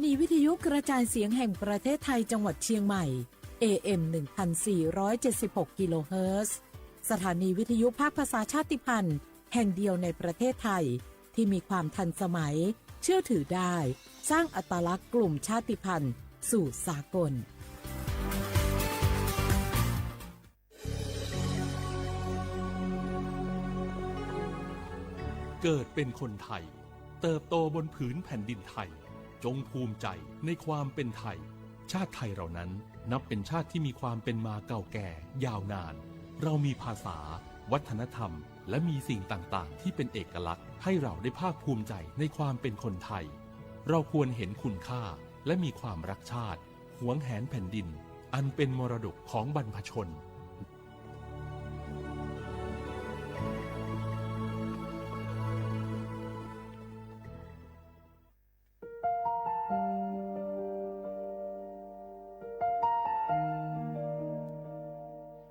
นีวิทยุกระจายเสียงแห่งประเทศไทยจังหวัดเชียงใหม่ AM 1476 กิโลเฮิรตซ์สถานีวิทยุภาคภาษาชาติพันธุ์แห่งเดียวในประเทศไทยที่มีความทันสมัยเชื่อถือได้สร้างอัตลักษณ์กลุ่มชาติพันธุ์สู่สากลเกิดเป็นคนไทยเติบโตบนผืนแผ่นดินไทยจงภูมิใจในความเป็นไทยชาติไทยเรานั้นนับเป็นชาติที่มีความเป็นมาเก่าแก่ยาวนานเรามีภาษาวัฒนธรรมและมีสิ่งต่างๆที่เป็นเอกลักษณ์ให้เราได้ภาคภูมิใจในความเป็นคนไทยเราควรเห็นคุณค่าและมีความรักชาติหวงแหนแผ่นดินอันเป็นมรดกของบรรพชน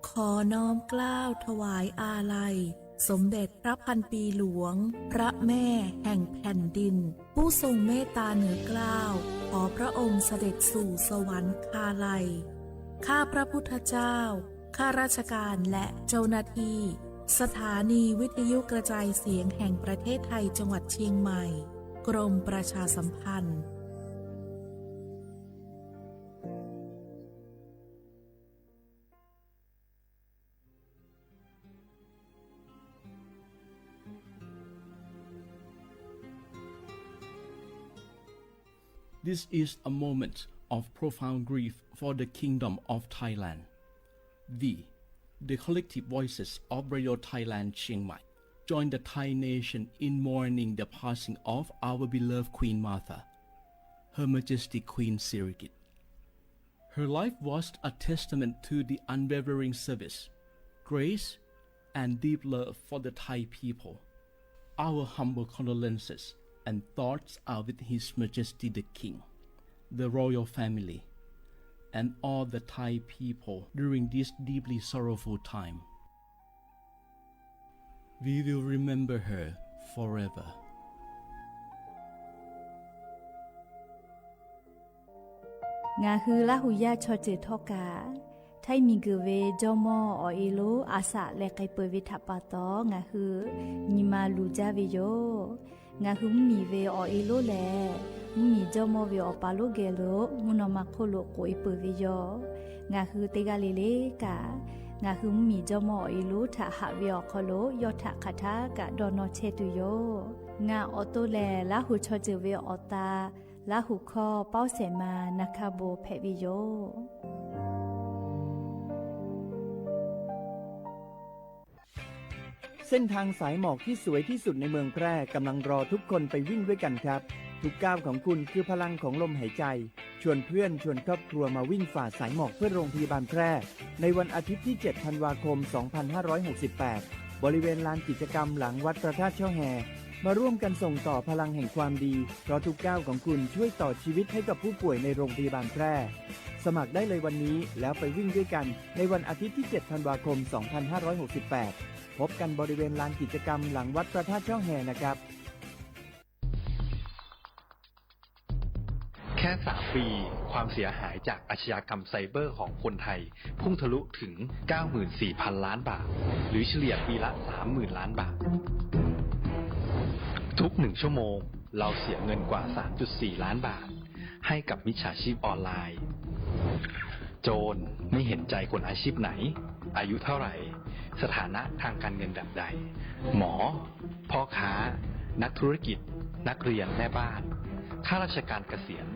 ขอน้อมเกล้าถวายอาลัยสมเด็จพระพันปีหลวงพระแม่แห่งแผ่นดินผู้ทรงเมตตาเหนือเกล้าขอพระองค์เสด็จสู่สวรรคาลัยข้าพระพุทธเจ้าข้าราชการและเจ้าหน้าที่สถานีวิทยุกระจายเสียงแห่งประเทศไทยจังหวัดเชียงใหม่กรมประชาสัมพันธ์This is a moment of profound grief for the Kingdom of Thailand. The collective voices of Radio Thailand Chiang Mai join the Thai nation in mourning the passing of our beloved Queen Martha, Her Majesty Queen Sirikit. Her life was a testament to the unwavering service, grace, and deep love for the Thai people. Our humble condolences and thoughts are with His Majesty the King, the royal family, and all the Thai people during this deeply sorrowful time. We will remember her forever. Nga hu la hu ya cho che thoka thai mi gu ve jomo o ilu asa le kai pe vi thapa to nga hu ni ma lu ja ve yo nga hu mi ve o ilu le mi jomo ve o pa lo ge lo mu no ma kho lo ko i pe ve yo nga hu te ga le le ka nga hu mi jomo o ilu tha ha ve o kho lo yo tha kha tha ka do no che tu yo nga o to le la hu cho che ve o taละหุคอเป้าเสมานาคาโบเพวิโยเส้นทางสายหมอกที่สวยที่สุดในเมืองแพร่กำลังรอทุกคนไปวิ่งด้วยกันครับทุกก้าวของคุณคือพลังของลมหายใจชวนเพื่อนชวนครอบครัวมาวิ่งฝ่าสายหมอกเพื่อโรงพยาบาลแพร่ในวันอาทิตย์ที่7ธันวาคม2568บริเวณลานกิจกรรมหลังวัดพระธาตุช่อแฮมาร่วมกันส่งต่อพลังแห่งความดีเพราะทุกก้าวของคุณช่วยต่อชีวิตให้กับผู้ป่วยในโรงพยาบาลแพร่สมัครได้เลยวันนี้แล้วไปวิ่งด้วยกันในวันอาทิตย์ที่7ธันวาคม2568พบกันบริเวณลานกิจกรรมหลังวัดพระธาตุช่อแฮนะครับแค่3 ปีความเสียหายจากอาชญากรรมไซเบอร์ของคนไทยพุ่งทะลุถึง 94,000 ล้านบาทหรือเฉลี่ยปีละ 30,000 ล้านบาททุก1 ชั่วโมงเราเสียเงินกว่า 3.4 ล้านบาทให้กับมิจฉาชีพออนไลน์โจรไม่เห็นใจคนอาชีพไหนอายุเท่าไหร่สถานะทางการเงินแบบใดหมอพ่อค้านักธุรกิจนักเรียนแม่บ้านข้าราชการเกษียณ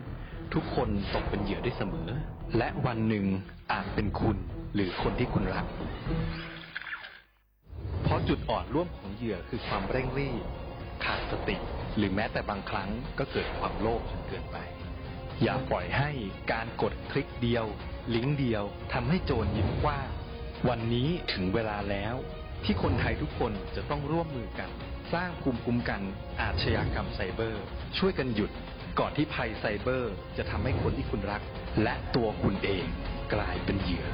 ทุกคนตกเป็นเหยื่อได้เสมอและวันหนึ่งอาจเป็นคุณหรือคนที่คุณรักเพราะจุดอ่อนร่วมของเหยื่อคือความเร่งรีบขาดสติหรือแม้แต่บางครั้งก็เกิดความโลภจนเกินไปอย่าปล่อยให้การกดคลิกเดียวลิงก์เดียวทำให้โจรยิ้มกว้างวันนี้ถึงเวลาแล้วที่คนไทยทุกคนจะต้องร่วมมือกันสร้างภูมิคุ้มกันอาชญากรรมไซเบอร์ช่วยกันหยุดก่อนที่ภัยไซเบอร์จะทำให้คนที่คุณรักและตัวคุณเองกลายเป็นเหยื่อ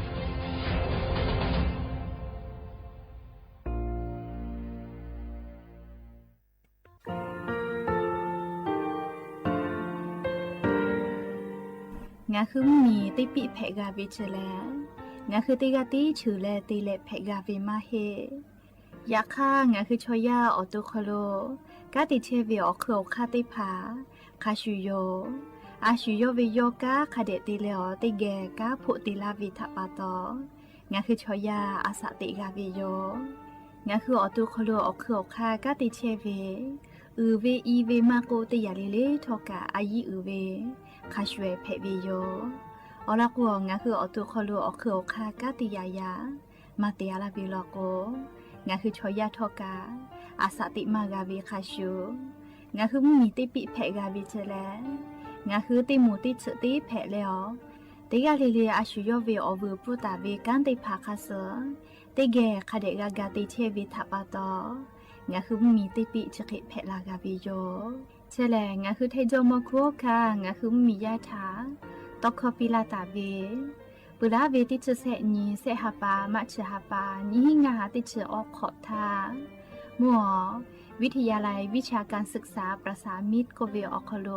งาคือมีติปิเพกาเวเชแลงาคือติกาติฉือแลติเลเพกาเวมาเฮยาค่างาคือชอยาออตุคโลกาติเชเวอคืออคาติผาคาชุโยอาชุโยเวโยกาคาเดติเลอติแกกาพุติลาวิทปาตองาคือชอยาอาสติกาเวโยงาคือออตุคโลอคืออคากาติเชเวเวอีเวมาโกติยาเลเลทอกาอายีเวคาชเวเพเวโยอลากัวงาคืออตุคโลอคืออคากาติยายามาเตียลาบิลโกงาคือชอยาทอกาอาสติมากาเวคาชูงาคือมีติปิเพกาเวเจแลงาคือติมูติฉติเพเลอติกาเลเลอาชุโยเวอเวปุตาเวกันติภาคาเสติเกคาเดกากาติเชเวทัปาตองาคือมีติปิฉกิเพลากาเวโยเชแลงาคือเทโจโมคุโอคางาคือมียาถาตอกคอปิลาตาเวปุราเวติฉเสนีเสหปามัชหปานิหิงาติฉออกขอทามัววิทยาลัยวิชาการศึกษาประสามิตรโกเวออคโล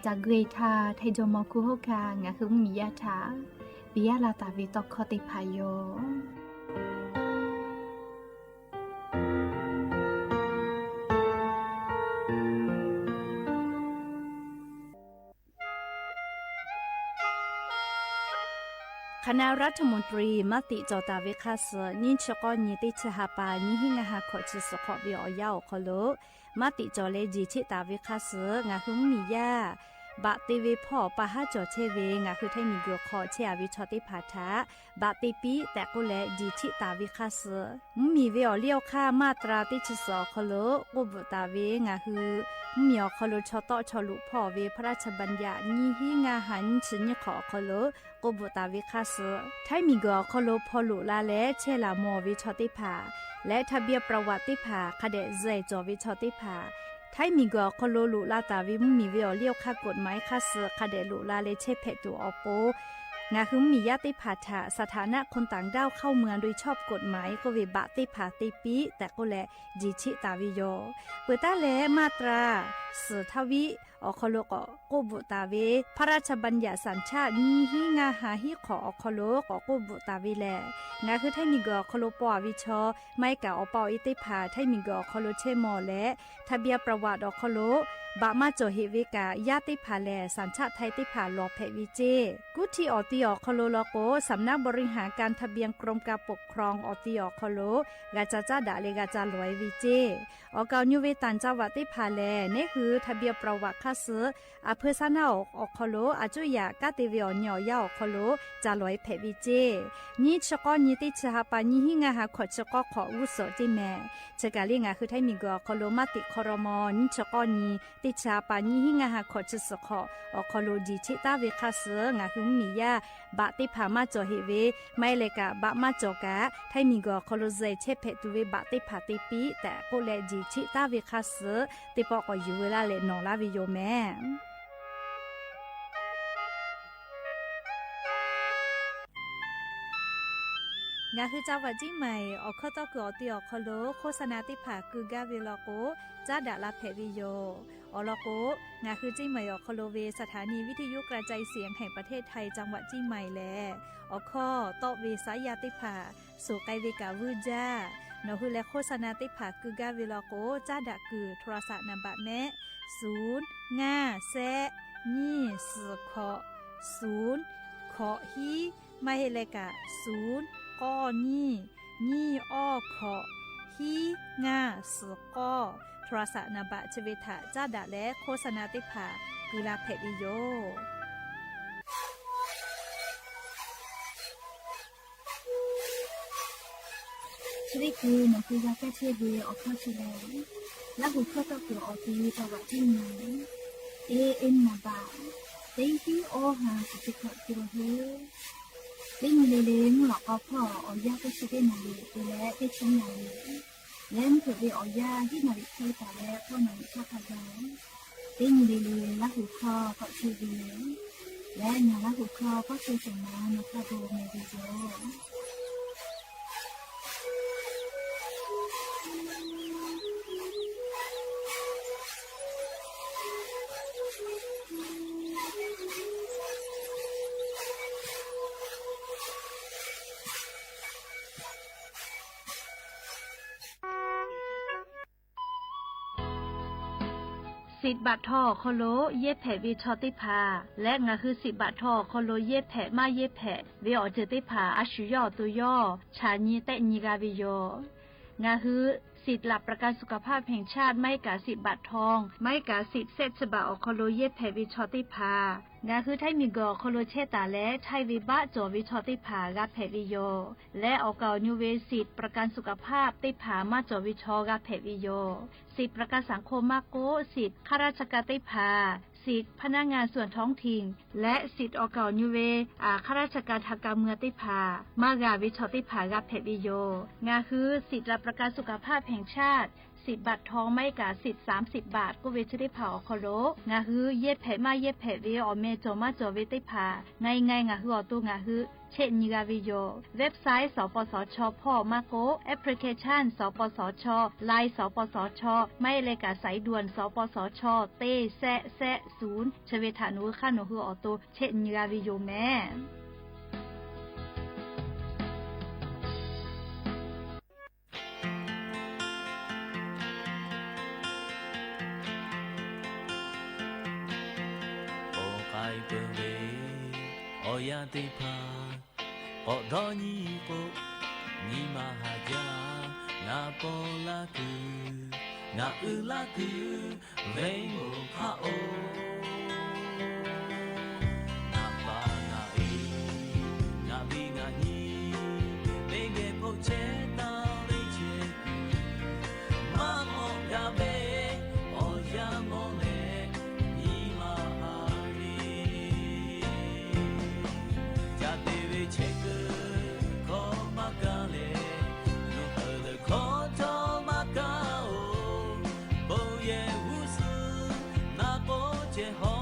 จากเกรทาไทโจโมคุโอคางาคือมียาถาปิยาลาตาเวตอกคอติพายโยคณะรัฐมนตรีมติจอตาเวคาสนิชกอนิติชหปานิหิงาหาขอชิสขอวิอยาวคโลมติจอเลจิชิตาเวคาสงาหุมมียาบะติเวพ่อปะหาจอเชเวงาคือไทมีเกขอเชอวิชอติภาทาบะติปีแต่ก็แลจิชิตาเวคาสมีเวอเลี้ยวค่ามาตราติชสอคโลกุบตาเวงาคือมีอคโลชอตอชอลุพ่อเวพระราชบัญญัตินิหิงาหันชิญขอคโลกบุตาวิคาสไทยมีกอคโลพอลุลาและเชลามอวิชอติภาและทะเบียประวัติภาคเดเจจอวิชอติภาไทยมีกอคโลลุลาตาวิมมีเวอเลี้ยวค่ากฎหมายคาสคเดลุลาเลเชเพตูออโปงาคือมีญาติภาษาสถานะคนต่างด้าวเข้าเมืองโดยชอบกฎหมายก็เวบะติภาติปีแต่ก็แลจิชิตาวิโยเปิดตาแลมาตราสืทวิอคโลกบุตาเวพระราชบัญญัติสัญชาตินีหิงาหาหิขออคโลกบุตาเวแลงาคือไทยมีกอคโลปอวิชอไม่กะอปออิติภาไทยมีกอคโลเชมอและทะเบียประวัติอคโลบะมาโจเฮเวกาญาติภาแลสัญชาติไทยติภาลอเพวิเจกุทีออติอคโลโลโกสำนักบริหารการทะเบียนกรมการปกครองออติอคโลกาจาจาดาเลกาจาลอยวิเจออกาญูเวตันจาวติภาแลนี่คือทะเบียนประวัติคาสอเพซานาอคโลอาจุยากาติเวอญอยาอคโลจาลอยเพวิเจนิชกอนิติชหปานิหิงาหาขอชกอขออุสจิแมเชกาลิงาคือไทยมีกอคโลมาติคอรมอนิชกอนีติชาปานิหิงาหาขอชสขออคโลจิชิตาเวคาสงาหุมมียาบะติภามาจอเฮเวไม่เลกะบะมาจอกะไทยมีกอคโลเซเชเพตุเวบะติภาติปีแต่ก็แลจิชิตาเวคาสติปอกอยู่เวลาเลนอลาวิโยแมงาคือเจ้าวัดจิ้งใหม่ออกข้อต่อคืออติออกคโลโฆษณาติผาคือกาเวลโกจ้าดาลาเพวิโยอลโกงาคือจิ้งใหม่ออกคโลเวสถานีวิทยุกระจายเสียงแห่งประเทศไทยจังหวัดจิ้งใหม่แลออกข้อต่อเวสายาติผาสู่ไกเวกาวูจ้านอคือและโฆษณาติผาคือกาเวลโกจ้าดาคือโทรศัพท์นำบัตรแม่0 5 แซนี่สือขอ0ขอฮีไม่เฮเลกะ0ก้อนี่อ้อขอฮีงาสือก้อโทรศัพท์นบะเจเวทะจ้าดะและโฆษณาติภากุลาเพวิโยชริกูนคือยาแก้เชื้อเวออกข้อชิเลและหุข้อตะกุออตีประวัติที่ไหนเอ็นนาบาเต็งที่โอหาสุจิขอจิโรเฮเล่นเลเลงหลอกเอาพ่อออยาก็ชิได้นาลีตัวและได้ชิ้นนาลีเล่นเกิดไปออยาที่นาลีเคยแต่และพ่อนาลีชาติเราเล่นเลเลและหุข้อก็ชื่อเวและนาและหุข้อก็คือสมานนะคะโบเมดิโจ สิทธิ์บัตรทอโคโลเย็บแผ่วิชอติพาและงาคือสิทธิ์บัตรทอโคโลเย็บแผ่มาเย็บแผ่วิออเจติพาอาชุยอตุยอชาญีเตญีกาวิโยงาคือสิทธิ์หลับประกันสุขภาพแห่งชาติไม่กาสิทธิ์บัตรทองไม่กาสิทธิ์เซตฉบับอโคโลเย็บแผ่วิชอติพางาคือไทยมีกอโคโลเชตาและไทยวิบะจอวิชอติพากาแผ่วิโยและออกานิเวสิทธิ์ประกันสุขภาพติพามาจอวิชอกาแผ่วิโยสิทธิ์ประกันสังคมมาโกสิทธิ์ข้าราชการติพาสิทธิพนักงานส่วนท้องถิ่นและสิทธิออกานิเวข้าราชการทางการเมืองติพามากาวิชอติพากาเพวิโยงาคือสิทธิรับประกันสุขภาพแห่งชาติสิทธิบัตรทองไม่กาสิทธิ30 บาทก็เวชติพาอคโลงาคือเย็บแผมาเย็บแผวิออเมจอมาจอเวติพาไงงาคืออตุงาคือเช่นนิกาวิโยเว็บไซต์สปสชพ่อมาโกแอปพลิเคชันสปสชไลน์สปสชไม่เลกาสายด่วนสปสชเต้แซะ0ชเวทานุค่าหนูคือออโตเช่นนิกาวิโยแม่やてぱおどにぽにまはじゃなぽらくなうらくれんごかおなばないなびがにれげぽちえたれちえまもがべおやもね结婚。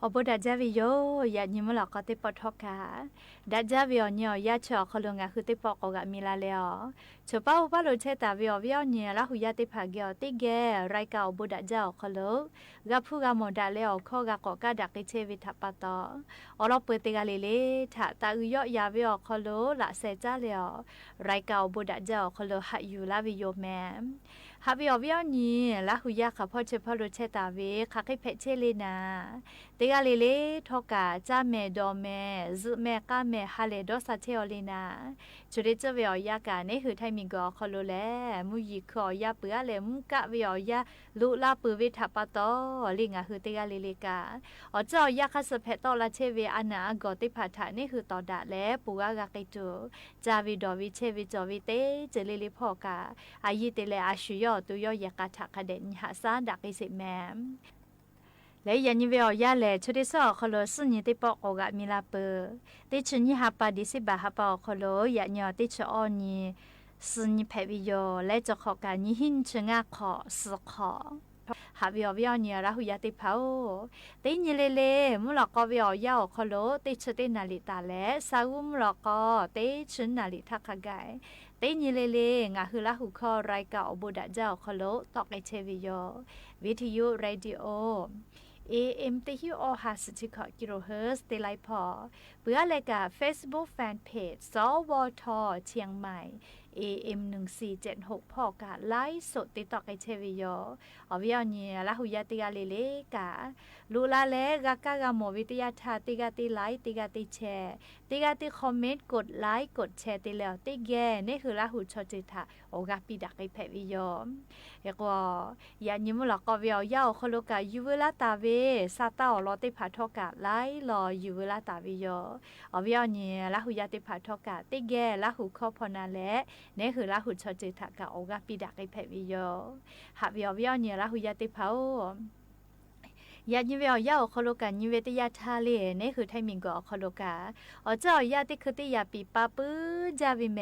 อบดัจจาวิโยยานิมลอกก็ติปทอกาดัจจาวิโอเนี่ยยาชอคลงาคือติปอกกะมีลาเลอชป้าอุปโลเชตาวิโอวิโอเนี่ยละหุยาติภาเกอติเกไรกาอบดัจจาคลกะผู้กะโมดาเลอขอกะกอกะดักเชวิทัปตออลอเปติกาเลเลทะตาอุยอยาวิโอคลละเซจาเลอไรกาอบดัจจาคลหะอยู่ลาวิโยแมฮาวิโอวิโอนี่ละหุยาขะพ่อเชพโลเชตาเวคะคิเพเชเลนาติกาเลทอกาจาเมดอเมซึเมกาเมฮาเลดอสาเทอเลนาจุเรจเวอยากาเนหือไทมิกอคอโลแลมุยิคอยาเปือเลมุกะเวอยาลุลาปืวิทัปตอลิงาหือติกาเลกาอเจ้ายาคัสเพตอลาเชเวอานากอติพัทาเนหือตอดาแลปูกากะกิตุจาวิดอวิเชวิจอวิเตเจเลลิพอกาอายิเตเลอาชุยอตุยอยากาทักเดนหาซาดักอิสิแมและยันยิเวอยาเลชุดิซอคโลสุญิติปอกกะมิลาเปติชุญิฮาปาดิสิบาฮาปอคโลยะญอติชออนีสุญิเพวิโยและจขอกาญิหินชงะขอสุขอฮาวิโอวิโอเนียราหุยาติพาโอติญิเลเลมุลกอวิโอยาคโลติชตินาลิตาและซาอุมุลกอติชุนนาลิทักกายติญิเลเลงาหุลาหุคอไรกาอบุดะเจ้าคโลตอกไอเชวิโยวิทยุเรดิโอAM ติฮิโอฮัสติคกิโลเฮิรตซ์ติไลพอเพื่อเลยกับ Facebook Fanpage สวทเชียงใหม่ AM 1476พอกาไลฟ์สดติดต่อไอเชวิโยอวิโอเนียละหุยาติกาเลเลกาลูลาเลกากากาโมวิทยาทาติกาติไลฟ์ติกาติแชร์ติกาติคอมเมนต์กดไลค์กดแชร์ติแล้วติแกนี่คือละหุชอจิตาโอกาปิดักไอเพวิโยเอกว่ายานิมุลกอวิโอยาโคโลกายูเวลาตาเวซาตาอลอติพาทอกาไลรอยูเวลาตาวิโยอวิโอเนียละหุยาติพาทอกาติแกละหุคอพนาและนี่คือละหุชอจิตากาโอกาปิดักไอเพวิโยหาวิโอวิโอเนียละหุยาติพายาญิเวอยาคโลกาญิเวติยาทาเลนี่คือไทมิงกอคโลกาอเจ้ายาติคือติยาปีปาปืจาวิเม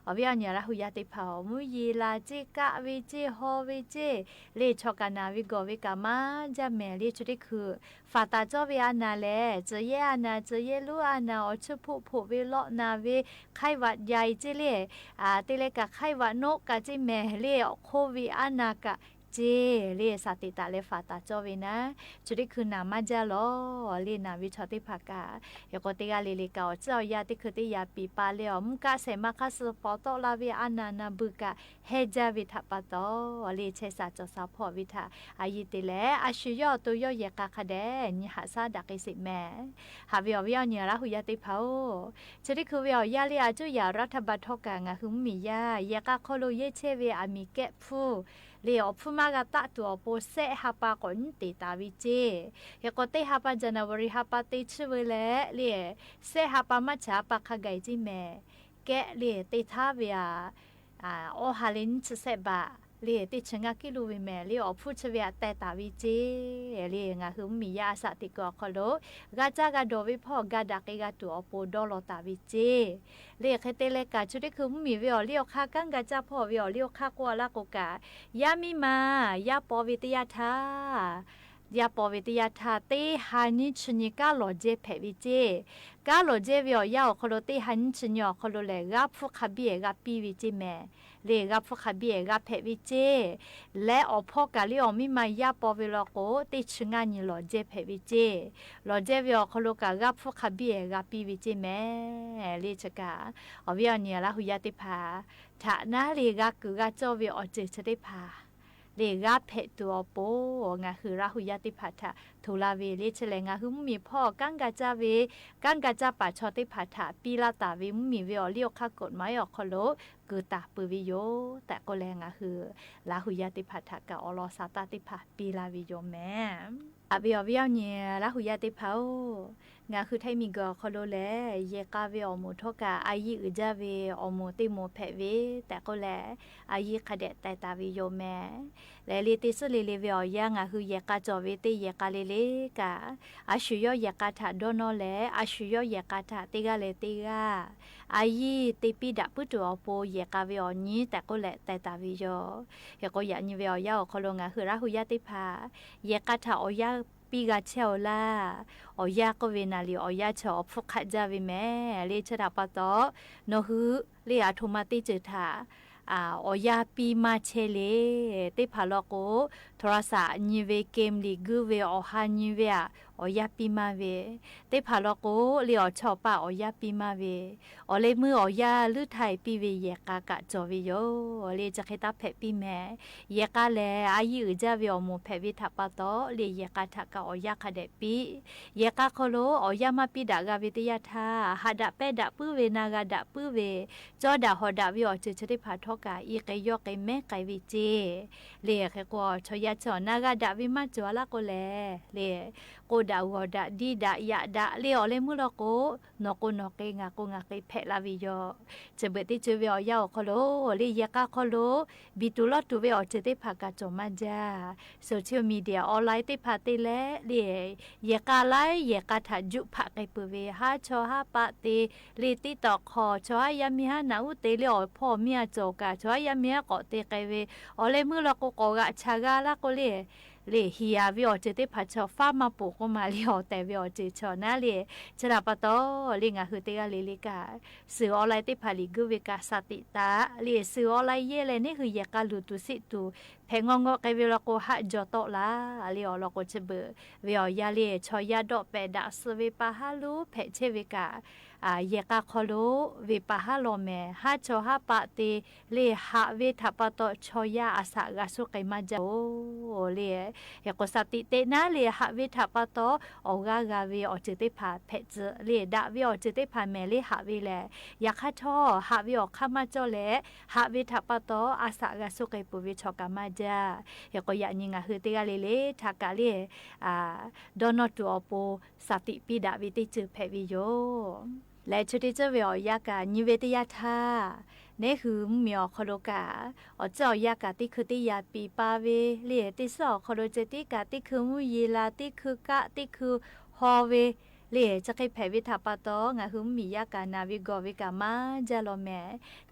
อวิอัญญาละหุยาติเผามุยีลาจิกะวิจิฮอวิจิเลชอกานาวิกอวิกามาจาเมเลชุติคือฟาตาจอวิอานาเลเจเยอานาเจเยลูอานาอชุพุพุวิโลนาวิไข้หวัดใหญ่จิเลติเลกะไข้หวัดนกกะจิเมเลโควิอานากะเจเรียสติตาเลฟาตาจอวินะจุดิคือนามาจาโลเรียนาวิชอติภากายกติกาเลลิกาเจ้ายาติคือติยาปีปาเลอมุกะเสมาคัสปอตลาวิอานานาบุกะเฮจาวิทัปโตเรียเชสาจอซาพอวิทาอายิติเลอาชุยอตุยอยกะคะเดนิหาซาดักอิสิแมหาวิอวิอเนียละหุยาติเผาจุดิคือวิอยาเลอาจุยารัฐบาลทอกางะหุมมียายกะโคโลเยเชเวอามิเกฟูเลียวพูมากาตะตัวโปเซฮาปากอนติตาวิเจยกเตฮาปาจันวริฮาปาติชเวเลเลียเซฮาปามัชาปาคาไกจิเมแกเลียติทาเวียโอฮาลินชเซบะเลียติชงากิลูวิเมเลียพูชเวียแต่ตาวิเจเลียงาคือมียาสติกอคโลกาจากาโดวิพ่อกาดักกาตัวโปดอลตาวิเจเรียกให้เตเลกาชุดที่คือมีวิอเลียวคากังกาจาพ่อวิอเลียวคากวาลากกายามิมายาปอวิทยาทายาปอวิทยาทาเตฮานิชนิกาโลเจเพวิเจกาโลเจวิอยาโคโลเตฮานิชนิอโคโลเลกาฟุคาบีเอกาปีวิจิเมเลกาฟุคาบีเอกาเพวิเจและอพอกาลิอมิมายาปอวิโลโกติชงานิโลเจเพวิเจโลเจวิอโคโลกากาฟุคาบีเอกาปีวิจิเมเลชกาอวิอเนียละหุยาติภาฐานะเลกากุกาโจวิอเจชติภาเลกาเพตัวโปงาคือราหุยาติภาทะทุลาเวเลเชเลงาคือมีพ่อกังกาจาเวกังกาจาปาชอติภาทะปีลาตาเวมีเวอเลียวคากฎหมายอคโลคือตาปืวิโยแต่ก็แรงคือราหุยาติภาทะกะอลอซาตาติภาปีลาวิโยแม่อวิอวิอเนียราหุยาติภางาคือไทมิกอคโลแลเยกาเวอโมทกาอายิอุจาเวอโมติโมเพเวแต่ก็แลอายิคเดแต่ตาวิโยแม่และลิติสุลิลิเวอยางาคือเยกาจอเวติเยกาเลเลกาอาชุยเยกาทาโดโนแลอาชุยเยกาทาติกาเลติกาอายิติปิดาปุตัวโปเยกาเวอนี้แต่ก็แลแต่ตาวิโยเฮก็ยานิเวอยาคโลงาคือราหุยาติภาเยกาทาอยา ปีกาเชลล่าอยากก็เวนาลีอยากชอบฟุกขัดจาวิแม่เลชดาปะตอโนฮือเลอาโทมาติจือถาอยาปีมาเชเลติพาลโกโทรศัพท์นิเวเกมลีกูเวอหานิเวอยาปีมาเวติพาลโกเลอชอบปะอยาปีมาเวเลมืออยาลือไทยปีเวเยกากะจอวิโยเลจะเคตาเพปีแม่เยกาแลอายุจะเวอมูเพวิทัปะตอเลเยกาทักะอยาคาเดปีเยกาโคโลอยามาปีดากาวิทยาทาหาดะเปดะปื้อเวนากาดะปื้อเวจอดาหอดะวิอจะได้พาทอกาอีกยอกแม่ไกวิเจเลแค่ก็ชอยาจอนากาดะวิมาจอละก็แลเลโกดาวดะดีดะยะดะเลอเลมุลโกนโกนเกงาโกงาเกเพลาวิโยจะเบติจะเวอยาโคโลเลยกาโคโลบิตุลอตุเวอจะได้พากาจอมาจาโซเชียลมีเดียออนไลน์ติพาติเลเลยกาไลยกาทาจุพาไกปเวหาชอหาปะเตเลติตอคอชอยามีหานาอุเตเลอพ่อเมียโจกาชอยามีหาก็เตไกเวอเลมุลโกโกกะชากาลาโกเลฮียาวิอจะได้พัชฟ้ามาปลูกมาเลียวแต่วิอจะชอนะเลชราปะตอเลงาคือเตกาเลลิกาสื่อออนไลน์ติพาลิกุเวกาสติตาเลสื่อออนไลน์เยเลนี่คือยากาลุตุสิตุเพงงอไกเวลโกหะจอโตลาเลอลโกเชเบวิอยาเลชอยาดอเปดาสเวปาฮาลูเพเชเวกายกาโคโลเวปาฮาโลเมฮาโชฮาปะเตเลหะเวทัปะโตชอยาอาสากาสุไกมาจาโอเลยกสติเตนะเลหะเวทัปะโตออกากาเวอจิติภาเพจเลดะเวอจิติภาเมเลหะเวแลยาคาทอหะเวอคามาจอเลหะเวทัปะโตอาสากาสุไกปุเวชอกามาจายกยะนิงาฮือเตกาเลทากาเลดอนอตูอโปสติปิดาวิติจือเพวิโยและชุดที่จะเวียยากานิเวตยาธาเนี่ยคือเมียคโลกาเจ้ายากาที่คือที่ยาปีปาเวเลียที่สอคโลเจติกาที่คือมุยีลาที่คือกะที่คือฮอเวเลียจะให้แผ่วิถาปะตองะหึมมียากานาวิกอวิกามาจาโลแม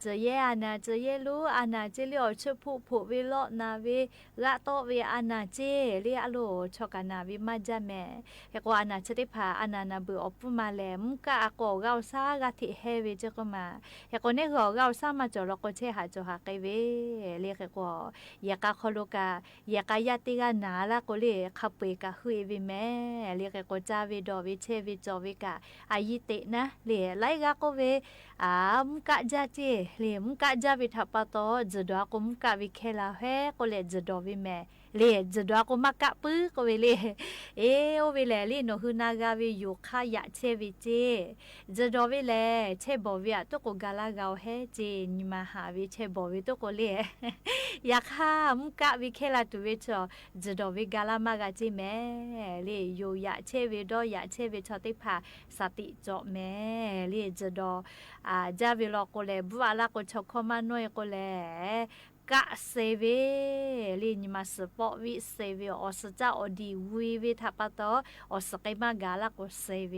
จะเยอานาจะเยลูอานาเจเลียวชผู้ผู้วิโลนาวิละโตเวอานาเจเลียโลชอกานาวิมาจาแมเฮกว่าอานาจะได้พาอานานาเบืออปุมาแลมกะอากอเกาซากะทิเฮเวเจก็มาเฮกว่าเนี่ยเกาซามาจอลก็เชหาจอหาไกเวเลียเฮกว่ายากาคโลกายากายาติกานาละก็เลขับเปกะหุยวิแม่เลียเฮกว่าจาวิดอวิเชจอวิกาอายิเตนะเลไลกาโกเวมุกะจาเจเลมุกะจาวิทัปะโตจดวะกุมุกะวิเคลาเฮโกเลจดอวิแม่เลจดวะกุมักะปื้อโกเวเลโอเวเลลีโนฮืนากาวิยูคายะเชวิเจจดอวิเลเชบอวิอะตุโกกาลากาวเฮเจนิมาหาวิเชบอวิตุโกเลยาคามุกะวิเคลาตุเวชอจดอวิกาลามากะจิแม่เลยูยะเชวิดอยะเชวิชอติพาสติจอแม่เลจดอจาวิลอโกเลบัวลาโกชอคอมาโนยโกเลกะเซเวลีนิมาสปอวิเซเวอสจาอดีวีเวทัปะตอสไกมากาลาโกเซเว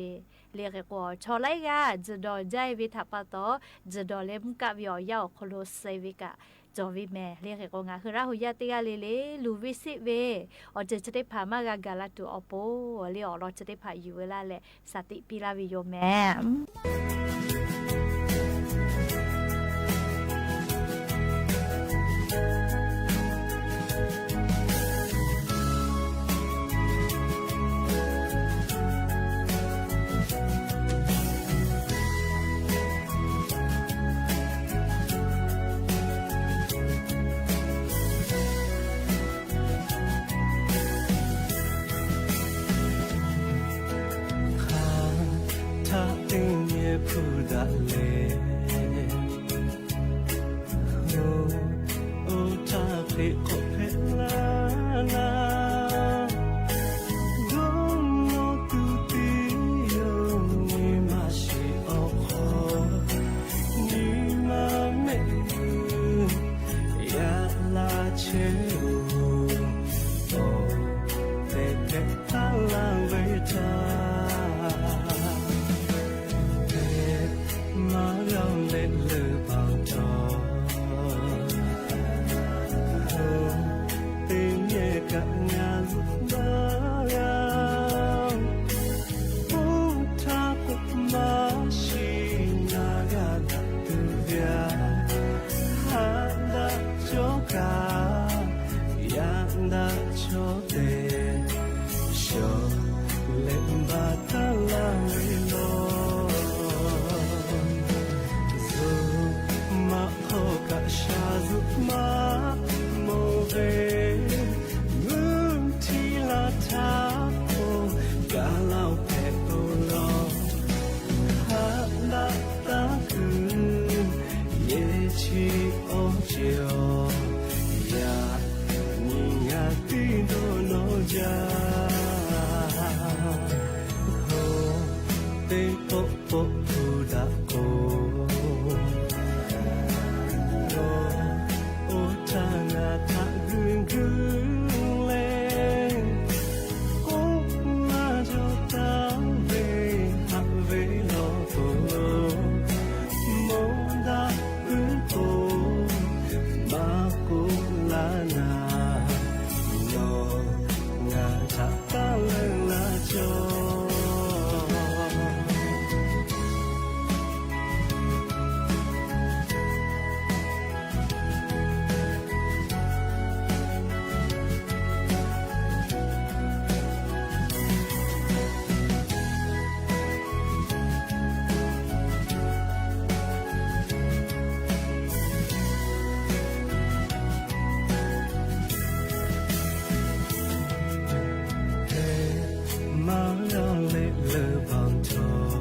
เรียกว่าชอไลกาจดอใจเวทัปะตจดอเลมกะวิอยาโคโลเซเวกะจอวิแม่เรียกงาคือราหุยาติกาเลลูวิสิเวอจะได้พามากากาลาตุอโปเรียเราจะได้พาอยู่เวลาแหละสติปิลาวิโยแม่มา cho tê cho lên ba ta la lo dù mà ho cả sa giúp mà mô về ngưng thì là tha cô cả lao pe cô lo hát đã ta cứ ye chi ô chiều ya nhìn ngã tin đồ nó ra ho tê ô ô thu đã cô ô ta ngã ta gương gương lên ô mà cho ta về hạ về lo cô mong đã ước cô mà cô là na nó ngã ta ta lên là cho mà lo lệ lơ bằng thọ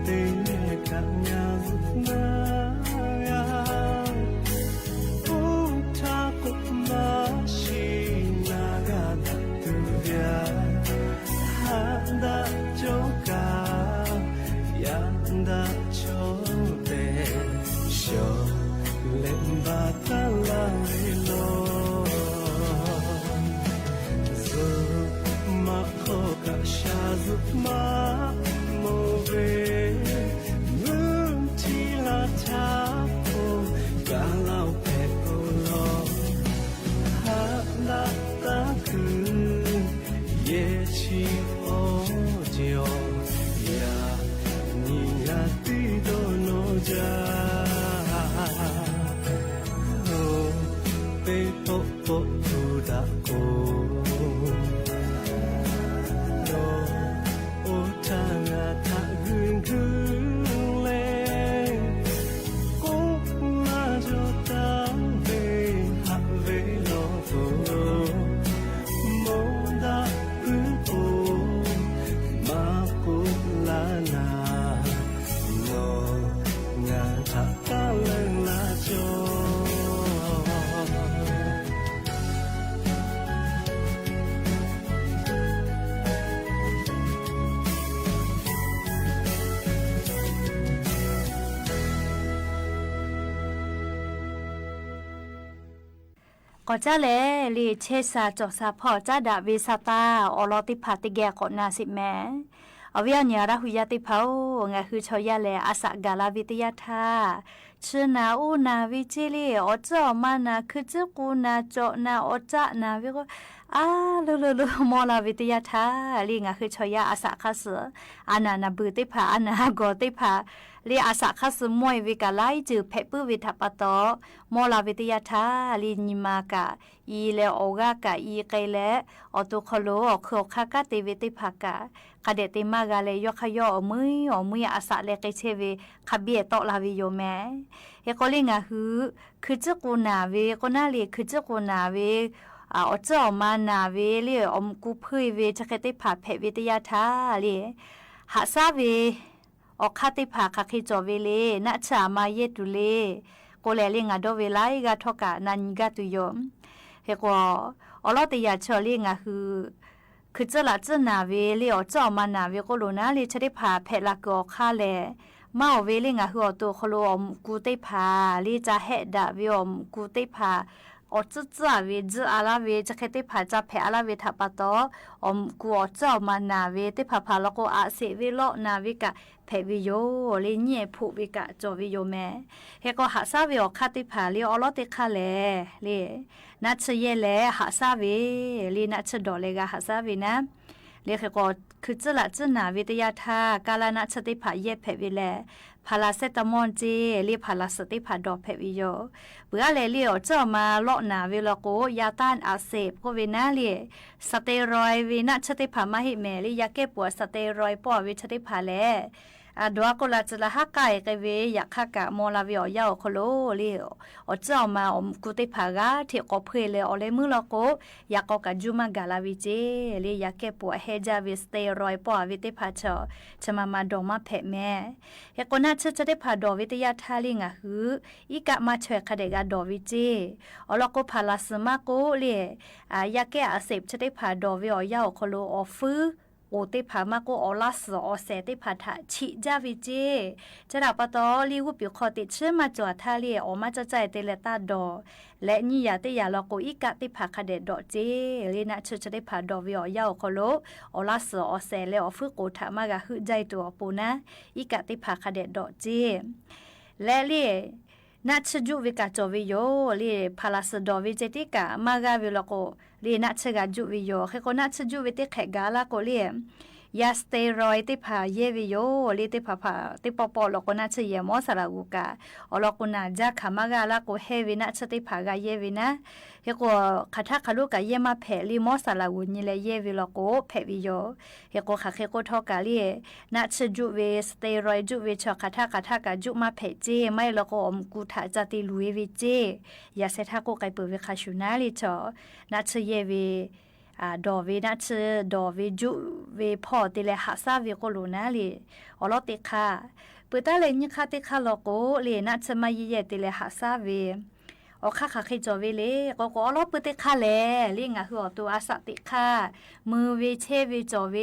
tình cả nhà giúp na ô tha cũng mà chỉ là gà từ bia hát đã cho cả ya đã cho tê cho lên ba ta la lo mà khó cả sa giúp mà mô về ngưng thì là tha cô cả lao pe cô lo hát đã ta cứ ye chi ô chiều ya nhìn ngã tí đồ nó ra ô pe ô ô thu đã côก็จะเลยลีเชซาจอซาพอจะดาวิสตาอลอติพาติแกกนาสิแม่เอาวิญญาณหุยติภาวงะคือชอยาเลอาสกาลวิทยาธาชื่อนาอูนาวิจิลีอจอมานาคือจุกูนาจอนาอจานาวิก็ลุมอลาวิทยาธาลีงะคือชอยาอาสคาสอานานาบืติภาอานาโกติภาลีอาสาคาสมวยวิกาไลจือเพปืวิทัปตอมอลาวิทยาธาลีนิมากะอีเลโอกากะอีไกเลอตุคโลอโคคากะติวิติภากะกะเดติมากาเลยยกขยอมืออาสาเลกเชเวคาเบียตอลาวิโยแมเฮโกลิงะฮือคือจุกูนาเวโกนาลีคือจุกูนาเวอเจ้ามานาเวลีอมกูพุยเวจะกติภาเพวิทยาธาลีหาซาเวออกคติภาคคิจอเวเลนะชามาเยตุเลโกเลลิงาโดเวไลกาทอกะนันกาตุยมเฮกว่าอลอติยาชอลิงาคือเจละเจนาเวเลอเจ้ามานาเวโกโลนาเลชติภาเพละกอคาเลมาเวลิงาฮือตัวโคโลอมกูติภาลีจะเฮดาเวอมกูติภาอจุจาเวจอาลาเวจะเคติภาจะเพอาลาเวทัปตอมกูอเจ้ามานาเวติภาพาแล้วก็อาเสเวโลนาวิกะเพวิโยเลเนียผูวิกะจอวิโยแม่เฮก็หาซาเวอคติภาลีอลอติคาเลเลนัชเยเลหาซาเวลีนัชดอเลกะหาซาเวนะ เรียกก็คือจะละจะหนาวิทยาทากาลนาชติผาเย็บเพวิแลพาราเซตามอลเจเรียพาราสติผาดอกเพวิโยเบื่อเลยเลี้ยวเจ้ามาเลาะหนาเวลาโกยาต้านอาเสบก็เวน่าเลียสเตียรอยด์วินาชติผามาหิเมลียาเก็บปวดสเตียรอยด์ปอวิชติผาแลดัวก็ละจะละฮักไก่กเวอยากฮักกะมอลาวิอยาวโคโลเลียวเจ้ามากุติผากาที่ก็เพลอเลมือละโกอยากก็จูมากาลาวิเจเลียากเก็บปวดเฮจาวิสเตรอยปอวิติผาชอจะมาดอมาเพแม่เฮก็น่าจะได้ผาดอวิทยาทาลิงะหืออีกะมาช่วยคเดกาดอวิเจอลก็พาลาสมาโกเลียอยากแก้อาเสบจะได้ผาดอวิอยาวโคโลออฟื้อโอเตพามาโกอลาสอเซเตพาทะชิจาวิเจจะดับปะตอลีวุปิคอติเชื่อมาจวดทาเลียออกมาจะใจเตเลตาดอและนี่ยาเตยาลอโกอีกะติพาคาเดดอเจลีนะจะได้พาดอวิอยาวโคโลอลาสอเซเลอฟึกโกทามากะฮึใจตัวปูนะอีกะติพาคาเดดอเจและเลีนัชจุวิกาจวิโยลีพาลาสดอวิเจติกามากาวิลโกลีนัชกาจุวิโยเฮโกนัชจุวิติเขกาลาโกลียาสเตียรอยติพาเยวิโยลีติพาติปอปอลโกนัชเยมอสลากุกาอลโกนาจาขามากาลาโกเฮวินัชติพากาเยวินะเฮโกคาทาคาลุกาเยมาเพลีมอสลากุนิเลเยวิลโกเพวิโยเฮโกคาเฮโกทอกาลีนัชจุเวสเตียรอยจุเวชคาทากาจุมาเพเจไม่ลโกอมกุทาจติลุเอวิเจยาเซทาโกไกเปเวคาชูนาลิชอนัชเยวิดอวินัชดอวิจุเวพอติเลหัสาวิโกโลนาลีอลอติคาเปิดตาเลนิคาติคาโลโกเลนัชมาเยติเลหัสาเวอคาคาคิจอเวเลก็อลอเปิดติคาเลลิงะคืออตัวอาสติคามือเวเชเวจอเว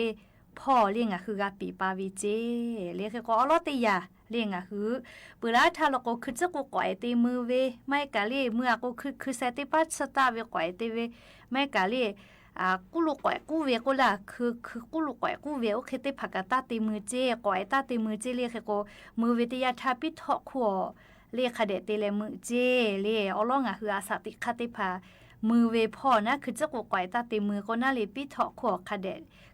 พ่อลิงะคือกาปีปาวิเจเลคือก็อลอติยาเลี้ยงอ่ะคือเวลาถ้าเราก็คือจะก็ก่อยตีมือเวไม่กะลีเมื่อก็คือเซติปัสสตาเวก่อยตีเวไม่กะลีกูลูกก่อยกูเวกูล่ะคือกูลูกก่อยกูเวโอเคติผักกะตาตีมือเจก่อยตาตีมือเจเรียกก็มือวิทยาทาปิทอขัวเรียกคเดตีเลมือเจเรียเอาล่องอ่ะคืออาสติคติพามือเวพ่อนะคือจะก็ก่อยตาตีมือก็น่าเลยปิทอขัวคเด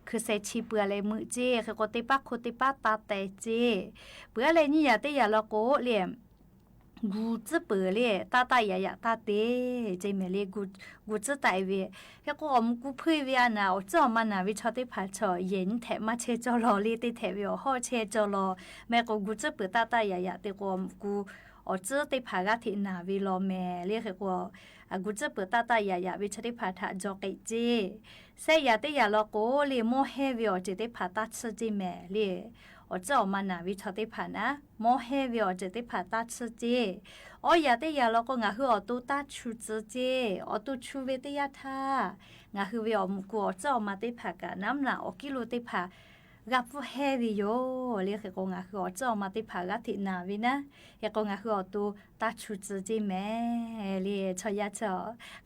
คือเซชีเปื่อเลยมือเจคือก็ติปักโคติปักตาเตเจเปื่อเลยนี่อย่าเตอย่าละโกเลี่ยมกูจะเปิดเลยตาอย่าตาเตใจเมเลยกูจะตายเวแค่ก็อมกูเพื่อเวียนะเจ้ามันนะวิชาติผาชอเย็นแถมมาเชจอรอเลยติแถวห่อเชจอรอแม่ก็กูจะเปิดตาอย่าเตก็กูเจ้าติผากะที่นาวิโลแม่เรียกก็กูจะเปิดตาอย่าวิชาติผาถาจอกเจเสียอย่าเตอย่าละโกเลยโมเฮวิอจะติผาตัดสจิแม่เลยเจ้ามันนาวิชาติผานะโมเฮวิอจะติผาตัดสจิอย่าเตอย่าละก็งาคือตูตัดชูเจตูชูเวติยาทางาคือวิอมกูเจ้ามาติผากะน้ำหนากิโลติผากับผู้เฮวิโยเรียกก็งาคือเจ้ามาติผากะที่นาวินะเฮก็งาคือตูตัดชูจิแม่เรียชอยาชอ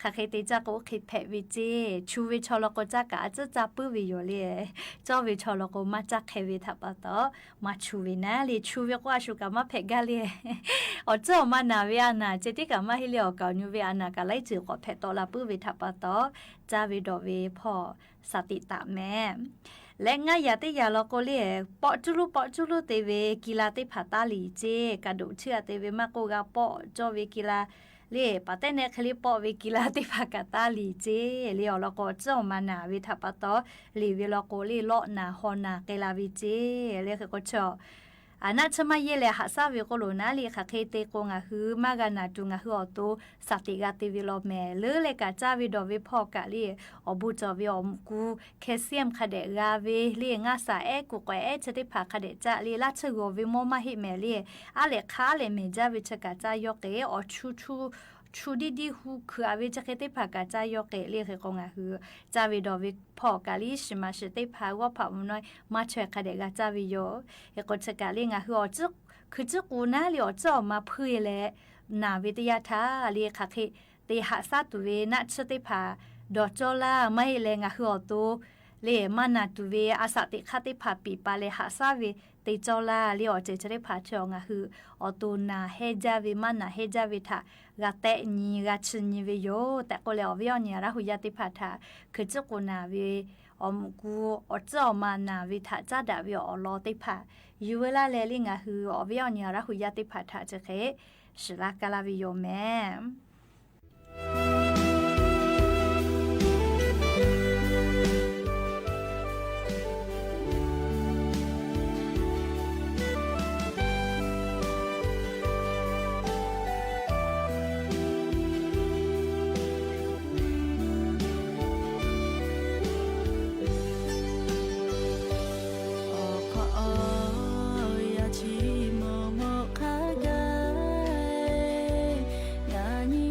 คาเคติจักโอเคเพวิจิชูวิชอลก็จักกะจะจับปื้วิโยเรียเจ้าวิชอลก็มาจักเควิทับปะตอมาชูวินะเรียชูวิก็ชูกะมาเพกะเรียเจ้ามานาวิอานาเจติกะมาฮิเลียวกาญูวิอานากะไลจือก็เพตอลาปื้วิทับปะตอจาวิดอวิพอสติตะแม่และง่ายอย่าเตอย่าลอก็เรียปอจุลุเตเวกีฬาเตผาตาลีเจกระดูเชื่อเตเวมาโกกาปอจอเวกีฬาเรียปะเตเนคลิปอเวกีฬาเตผากาตาลีเจเรียลอก็เจ้ามานาวิทับปะตอลีเวลอโกเรียเลาะนาฮอนาเกลาวิเจเรียก็ชอนาชมาเยเลหาซาวิโกโลนาลีค่ะเคเตโกงะฮือมากานาจุงะฮืออโตสติกาติวิโลเมเลเลกาจาวิดอวิพอกะลีอบูจอวิอมกูแคลเซียมคาเดกาเวลีงาสากูกเอชติผาคาเดจาลีลาชโกวิโมมาฮิเมลีอะเลคาเลเมจาวิชกาจายกเออชูดีฮูคืออาวิจะเคติผากาจายกเกเรียกกงาฮือจาวิดอวิพอกาลิชมาชติผาว่าผามุน้อยมาช่วยคาเดกาจาวิโยเอกชกาลิงาฮือจึกคือจึกูนาเลียวจ้อมาเพื่อและนาวิทยาทาเรียกค่ะเคติหาซาตุเวนะชติผาดอจอลาไม่เลงาฮือโตเลมานาตุเวอาสติคติผาปีปาเลหาซาเวติจอลาเลียวเจจะได้ผาชองาฮืออตูนาเฮจาวิมานาเฮจาวิทากาเตนีกาชนีวิโยแต่ก็แล้ววิญญาณราหุยติผาทาคือจะกูนาวิ อมกูอเจ้ามานาวิทาจ้าดาวิอลอติผาอยู่เวลาเลลิงะฮืออวิอเนียระหุยาติผาทาจะเคสลากาลาวิโยแมงานี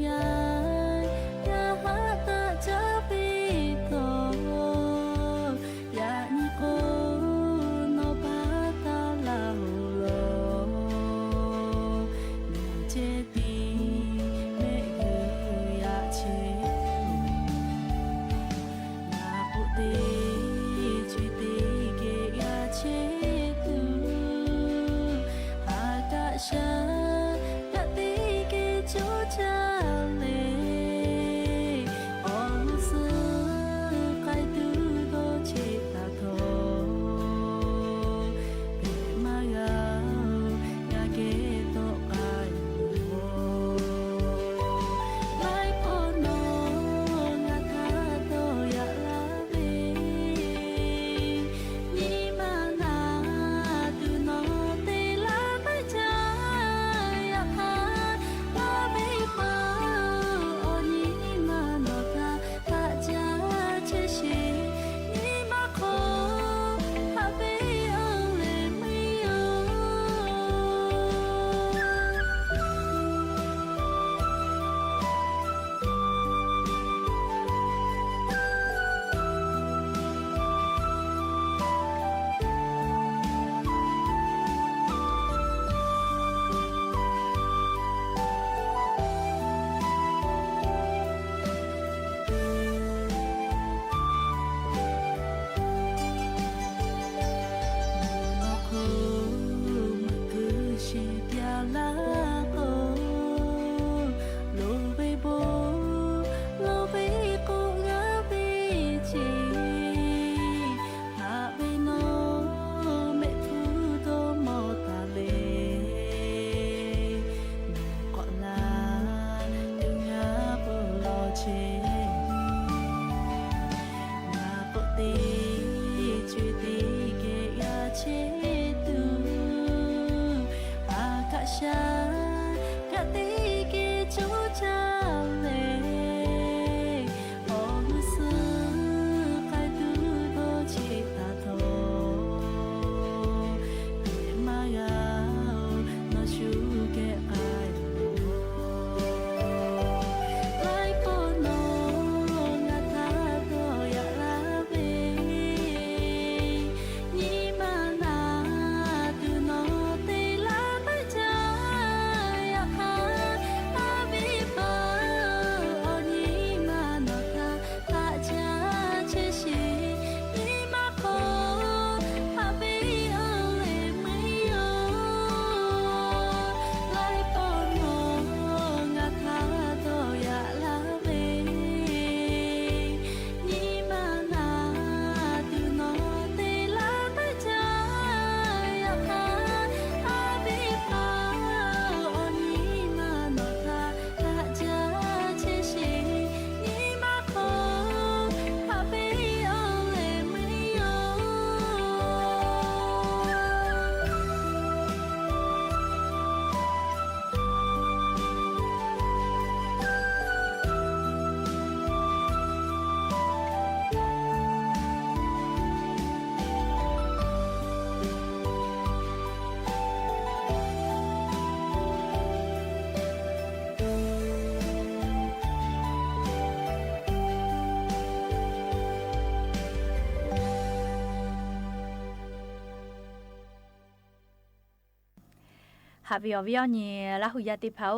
าวิอวิอนี่ละหุยาติพาว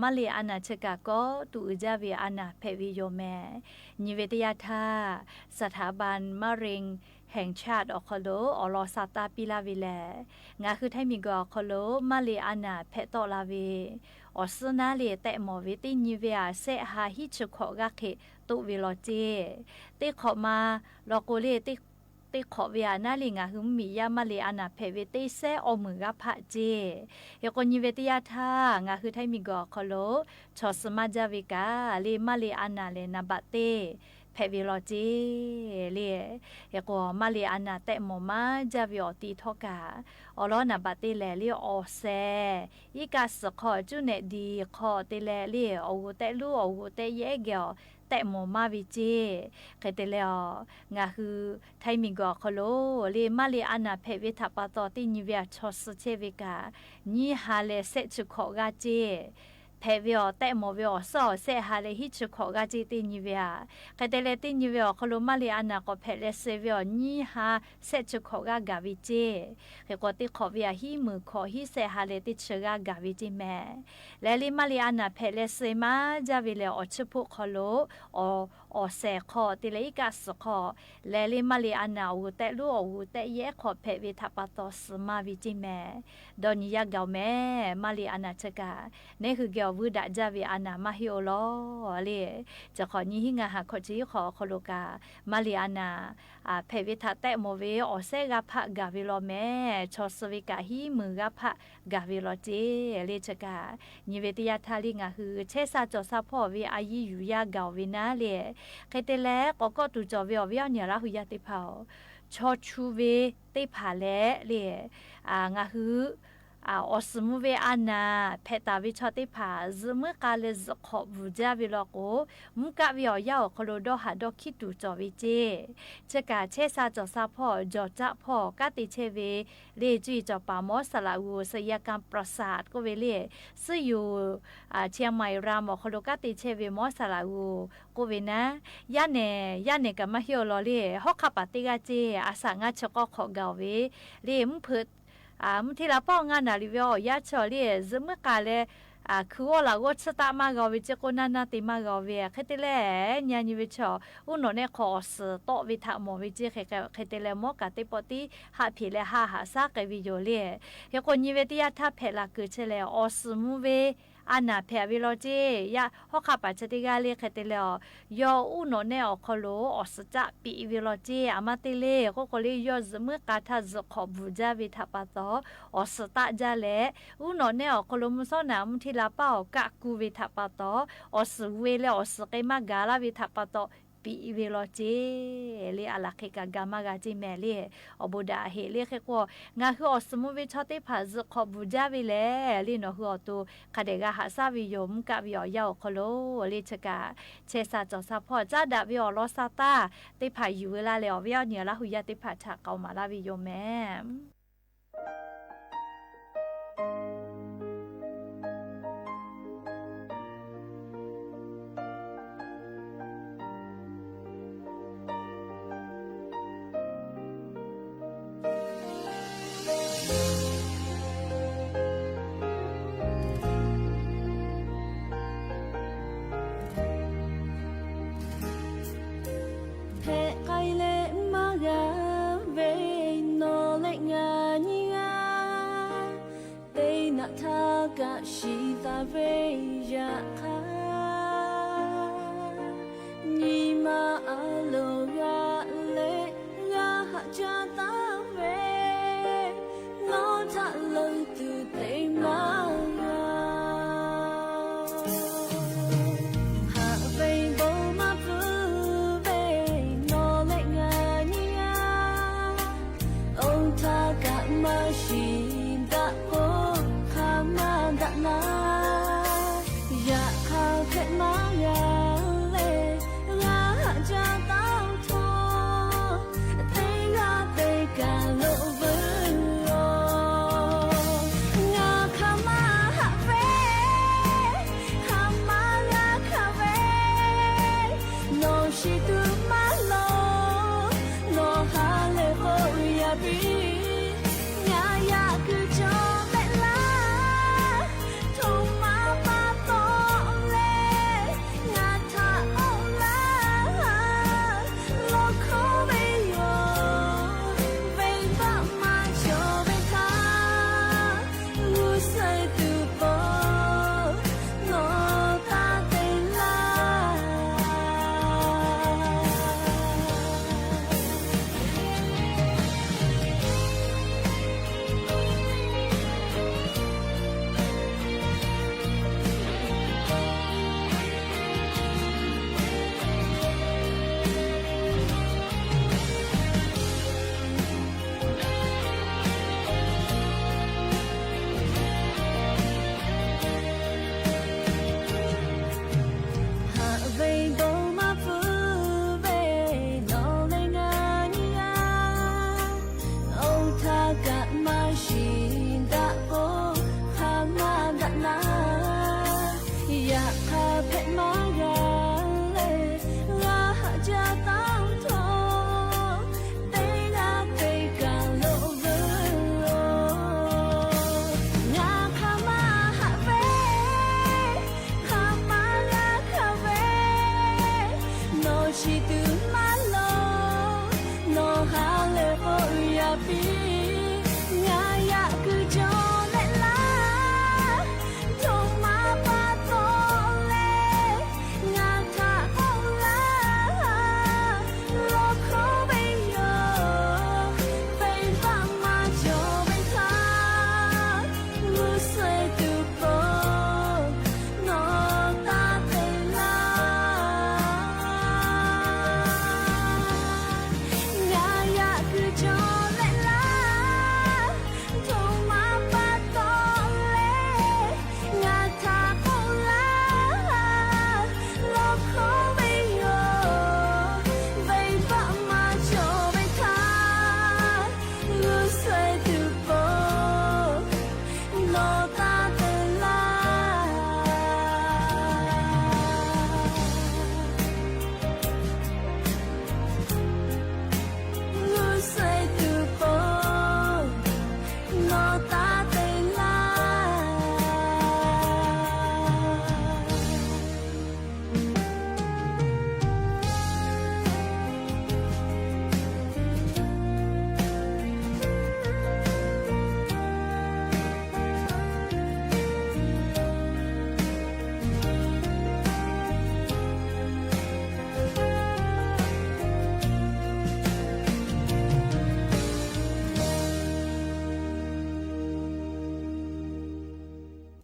มาเลอานาเชกาก็ตูจาวิอานาเพวิโยแมนิเวตยาธาสถาบันมะเร็งแห่งชาติอคโลอลอซาตาปิลาวิแลงาคือไทมิกอคโลมาเลอานาเพตอลาเวอสนาเลแตะหมอเวตินิเวอาเซหาฮิชขอกะเคตุวิโลเจติขอมาลอโกเลติขอเวียนาลิงาหึมมียามาเลอานาเพเวติเซอมือกะพะเจยกนิเวติยาธางาคือไทมิกอคโลชอสมาจาวิกาเลมาเลอานาเลนาบะเตเพวิโลจีเลียกว่ามาเลอานาเตะหมอมาจาวิอตีทอกาอลอนาบะเตแลเลียออเซอีกาสขอจุเนดีขอเตแลเลียอโกเตลูอโกเตเยเกอแต่หมอมาวิเจใครแต่แล้วงาคือไทมิกอคโลเลมาเลอานาเพเวทัปตอตินิเวชอสเชเวกานีฮาเลเซชุขอกาเจเพเวอแต่หมอเวอซอเซฮาเลฮิชุขอกาเจตินิเวใครแต่เลตินิเวอคโลมาเลอานาก็เพเลเซเวอนีฮาเซชุขอกากาวิเจใครก็ติขอเวียฮิมือขอฮิเซฮาเลติเชกากาวิเจแม่และเลมาเลอานาเพเลเซมาจาวิเลอชพุคโลอเซขอติเลกาสขอและเลมาเลอานาอูแต่ลูอูแต่เยขอเพเวทัปตอสมาวิจิแม่ดอนิยาเกาแม่มาเลอานาเชกาเนี่ยคือเกาวูดะจาวิอานามาฮิโอโลเลจะขอนี้หิงาหาขอจีขอคโลกามาเลอานาเพเวทัแต่โมเวอเซกาพะกาวิโลแม่ชอสวิกาฮิมือกาพะกาวิโลเจเลเชกานิเวติยาทาลิงาคือเชซาจอซาพ่อวิอายิอยู่ยาเกาวินาเลใครแต่แล้วก็ตูจอวิอวิอเนี่ยละหุยาติพาวชอชูเวติผาและเลงาฮืออสมุเวอานาเพตาวิชอติผาซเมื่อกาเลซขอบูจาวิโลโกมุกะวิอยาคโลดอหาดอคิตูจอวิเจเจกาเชซาจอซาพ่อจอจะพ่อกะติเชเวเลจุยจอปามอสลาอูสยากรรมประสาทก็เวเลซึ่งอยู่เชียงใหม่รามคโลกะติเชเวมอสลาอูก็เวนะยะเนกะมาฮิโอลอเลฮอกคาปาติกาเจอาสางาชก็ขอเกาเวเลมเพิดมุที่ละป้องงานอะไรวิวยาชอลีซึมกาเลคือว่าเราก็สตามากาวิจก็นาติมากาวิแค่แต่ละญาณิวิชออุนเนี่ยขอสโตวิทามวิจิแค่แต่ละมอกาติปติหาพิเลหาซากวิโยเลเฮคนนิเวติยาทัพเพลาคือเชลออสมุเวอานาเพวิโลเจยาฮอกคาปาชติกาเลแค่แต่ละยออุนเนี่ยอคโลอสจะปีวิโลเจอามาติเลก็คนเลยยอซึมกาทัซขอบูจาวิทัปตออสตะจาเลอุนเนี่ยอคโลมุสนามที่ลาเป้ากะกูวิทัปตออสเวเลออสเกมากาลาวิทัปตปีวิโลเจเลอาลาเคกากามากาจิแมเลอบูดาเฮเลเคก็งาคืออสมุวิชอติผาซขอบูจาวิเลลีนอหัวตูคาเดกาหาซาวิยมกะวิอยาคโลเลชกาเชซาจอซาพอจาดาวิอลอซาตาติผาอยู่เวลาเลอวิอเนี่ยละหุยาติผาชาเกามาลาวิโยแมရှိသာရေရခါညီမအလိုရလေငါဟာချတာပဲငေါထလုံးသူသိမဟာဘေးဘုံမပူဘေးနော်လေငါညီငါအုံထားကမရှိတာကိုna ya kha phet ma ya le la ja ta ရှိသူမလို့နော်ဟာလေဖို့ရပြီးငါရကူကြောင့်လည်းလားထုံမပါတော့လေငါထားအောင်လားလောခေါ်ပဲရောဖိပါမကြောပဲထားလူဆွေသူပေါ်နော်တာတယ်လားငါရကူကြောင့်လည်းလားထုံမပါတော့လေငါထားအောင်လားလောခေါ်ပဲရောဖိပါမကြောပဲထားလူဆွေသူပေါ်နော်တာတယ်လားလူဆွေသူပေါ်နော်တာတယ်လား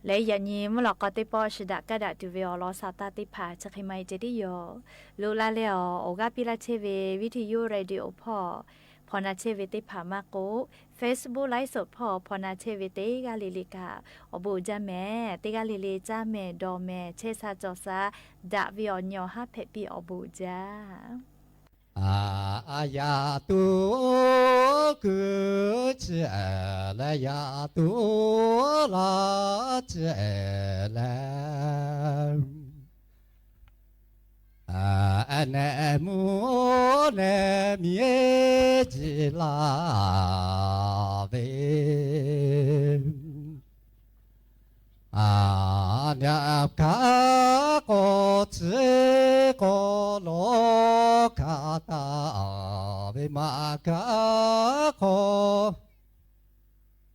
และยันยีมลอกก็ติปอชดะกะดะตุเวอลอซาตาติผาจะใครไม่จะได้ยอลูลาเลอโอกาปิลาเชเววิทยุเรดิโอพอพอนาเชเวติผามาโก Facebook ไลฟ์สดพอพอนาเชเวติกาลิลิกาอบูจาแม่ติกาลิลิจ้าแม่ดอแม่เชซาจอซาดะวิออนยอฮาเพปีอบูจา 啊呀，多个这来呀，多啦这来。那么那灭吉拉喂。那卡个子个罗卡达为马卡个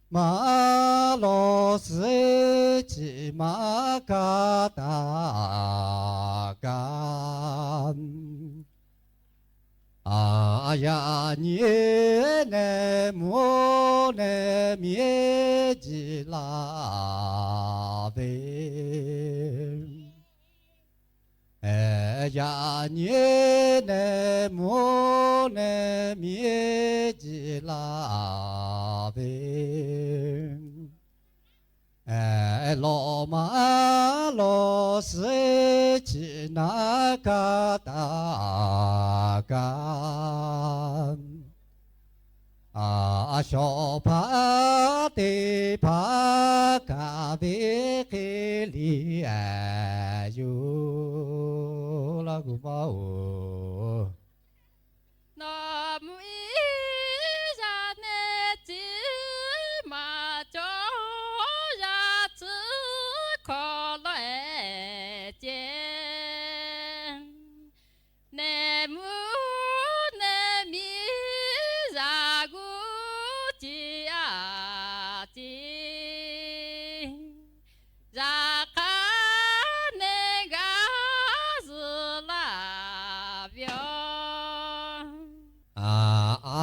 马罗斯吉马卡达干。呀，你那么那灭吉拉喂。呀，你那么那灭吉拉喂。罗马罗斯吉那嘎达干。小帕的帕卡贝克里哟拉古巴哦。那么一下那只马脚呀只可来见，那么那米啥个家境，啥看那个是拉表。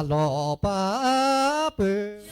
老爸爸。